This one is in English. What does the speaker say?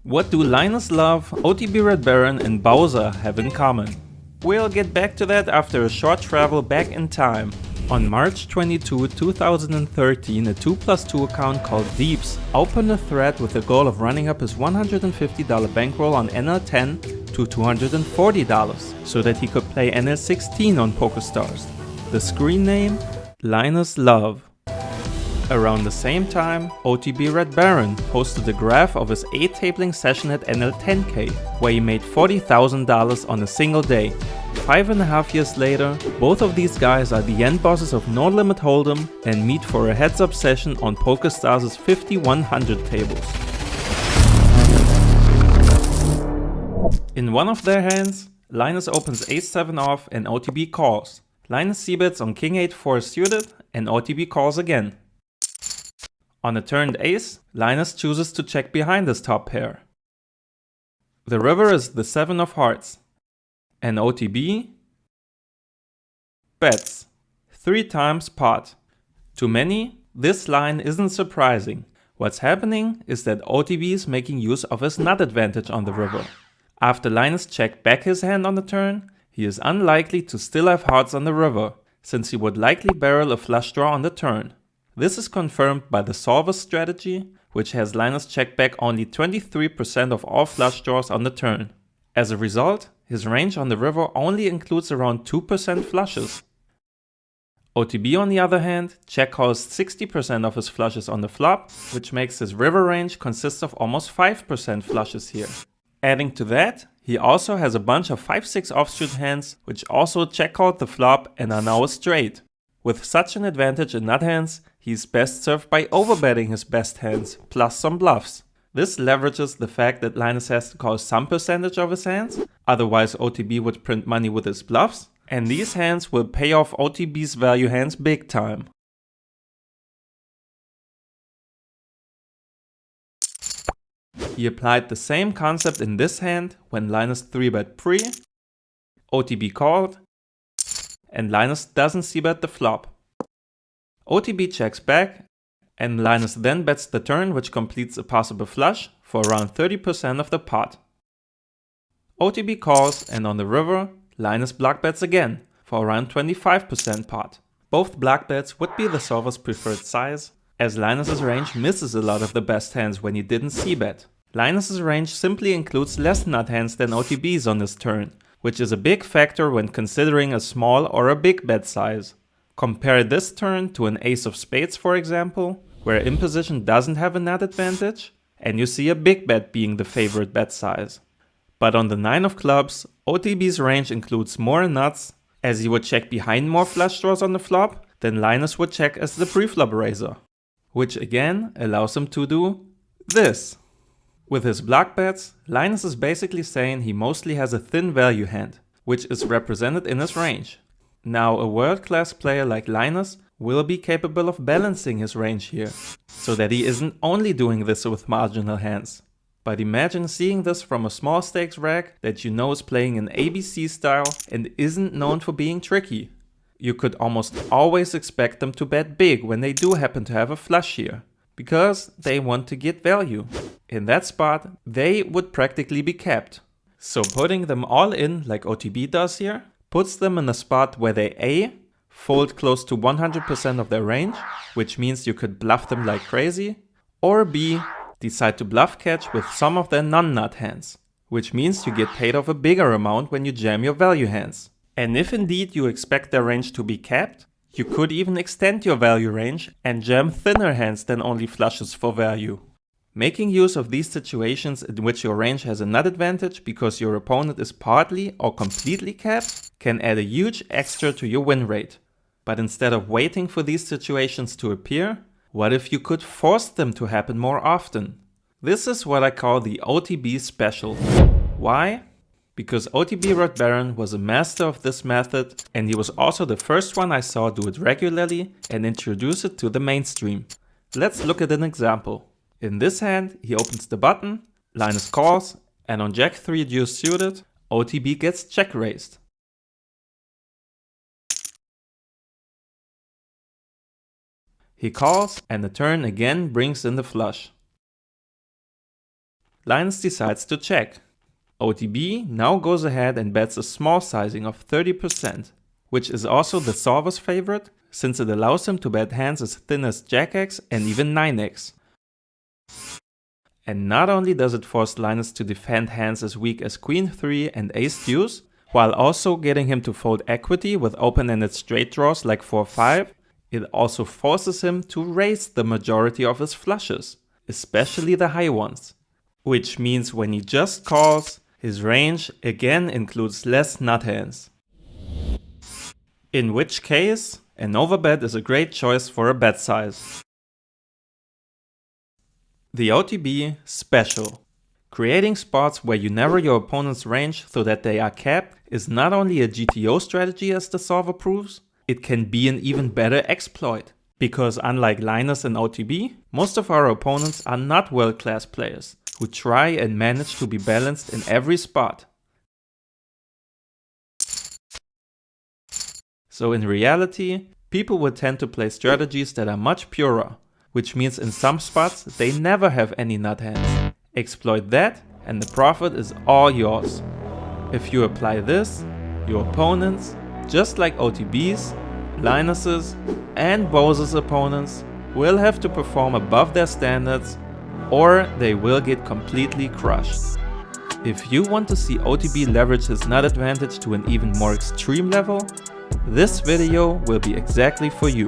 What do LLinusLLove, OTB Red Baron, and Bowser have in common? We'll get back to that after a short travel back in time. On March 22, 2013, a 2+2 account called Deeps opened a thread with the goal of running up his $150 bankroll on NL10 to $240 so that he could play NL16 on Pokerstars. The screen name? LLinusLLove. Around the same time, OTB Red Baron posted a graph of his 8-tabling session at NL10K, where he made $40,000 on a single day. 5.5 years later, both of these guys are the endbosses of No Limit Hold'em and meet for a heads-up session on Pokerstars' 5100 tables. In one of their hands, Linus opens Ace-7 off and OTB calls. Linus c-bets on King 8-4 suited and OTB calls again. On a turned ace, Linus chooses to check behind his top pair. The river is the 7 of hearts, and OTB bets 3 times pot. To many, this line isn't surprising. What's happening is that OTB is making use of his nut advantage on the river. After Linus checked back his hand on the turn, he is unlikely to still have hearts on the river, since he would likely barrel a flush draw on the turn. This is confirmed by the solver strategy, which has Linus check back only 23% of all flush draws on the turn. As a result, his range on the river only includes around 2% flushes. OTB on the other hand, check calls 60% of his flushes on the flop, which makes his river range consist of almost 5% flushes here. Adding to that, he also has a bunch of 5-6 offsuit hands, which also check called the flop and are now a straight. With such an advantage in nut hands, he's best served by overbetting his best hands, plus some bluffs. This leverages the fact that Linus has to call some percentage of his hands, otherwise OTB would print money with his bluffs, and these hands will pay off OTB's value hands big time. He applied the same concept in this hand when Linus 3-bet pre, OTB called, and Linus doesn't c-bet the flop. OTB checks back, and Linus then bets the turn, which completes a possible flush for around 30% of the pot. OTB calls, and on the river, Linus block bets again for around 25% pot. Both block bets would be the solver's preferred size, as Linus's range misses a lot of the best hands when he didn't c-bet. Linus's range simply includes less nut hands than OTB's on this turn, which is a big factor when considering a small or a big bet size. Compare this turn to an ace of spades, for example, where imposition doesn't have a nut advantage, and you see a big bet being the favorite bet size. But on the 9 of clubs, OTB's range includes more nuts, as he would check behind more flush draws on the flop than Linus would check as the preflop raiser, which again allows him to do this. With his block bets, Linus is basically saying he mostly has a thin value hand, which is represented in his range. Now a world-class player like Linus will be capable of balancing his range here, so that he isn't only doing this with marginal hands. But imagine seeing this from a small stakes rack that you know is playing an ABC style and isn't known for being tricky. You could almost always expect them to bet big when they do happen to have a flush here, because they want to get value. In that spot, they would practically be capped. So putting them all in like OTB does here, puts them in a spot where they A, fold close to 100% of their range, which means you could bluff them like crazy, or B, decide to bluff catch with some of their non-nut hands, which means you get paid off a bigger amount when you jam your value hands. And if indeed you expect their range to be capped, you could even extend your value range and jam thinner hands than only flushes for value. Making use of these situations in which your range has a nut advantage because your opponent is partly or completely capped can add a huge extra to your win rate. But instead of waiting for these situations to appear, what if you could force them to happen more often? This is what I call the OTB special. Why? Because OTB Red Baron was a master of this method, and he was also the first one I saw do it regularly and introduce it to the mainstream. Let's look at an example. In this hand, he opens the button, Linus calls, and on Jack 3 deuce suited, OTB gets check raised. He calls, and the turn again brings in the flush. Linus decides to check. OTB now goes ahead and bets a small sizing of 30%, which is also the solver's favorite, since it allows him to bet hands as thin as Jack-X and even 9x. And not only does it force Linus to defend hands as weak as Queen 3 and Ace Deuce, while also getting him to fold equity with open-ended straight draws like 4-5, it also forces him to raise the majority of his flushes, especially the high ones. Which means when he just calls, his range again includes less nut hands. In which case, an overbet is a great choice for a bet size. The OTB Special. Creating spots where you narrow your opponent's range so that they are capped is not only a GTO strategy as the solver proves, it can be an even better exploit. Because unlike Linus and OTB, most of our opponents are not world-class players who try and manage to be balanced in every spot. So in reality, people would tend to play strategies that are much purer, which means in some spots they never have any nut hands. Exploit that and the profit is all yours. If you apply this, your opponents, just like OTB's, Linus's and Bose's opponents, will have to perform above their standards or they will get completely crushed. If you want to see OTB leverage his nut advantage to an even more extreme level, this video will be exactly for you.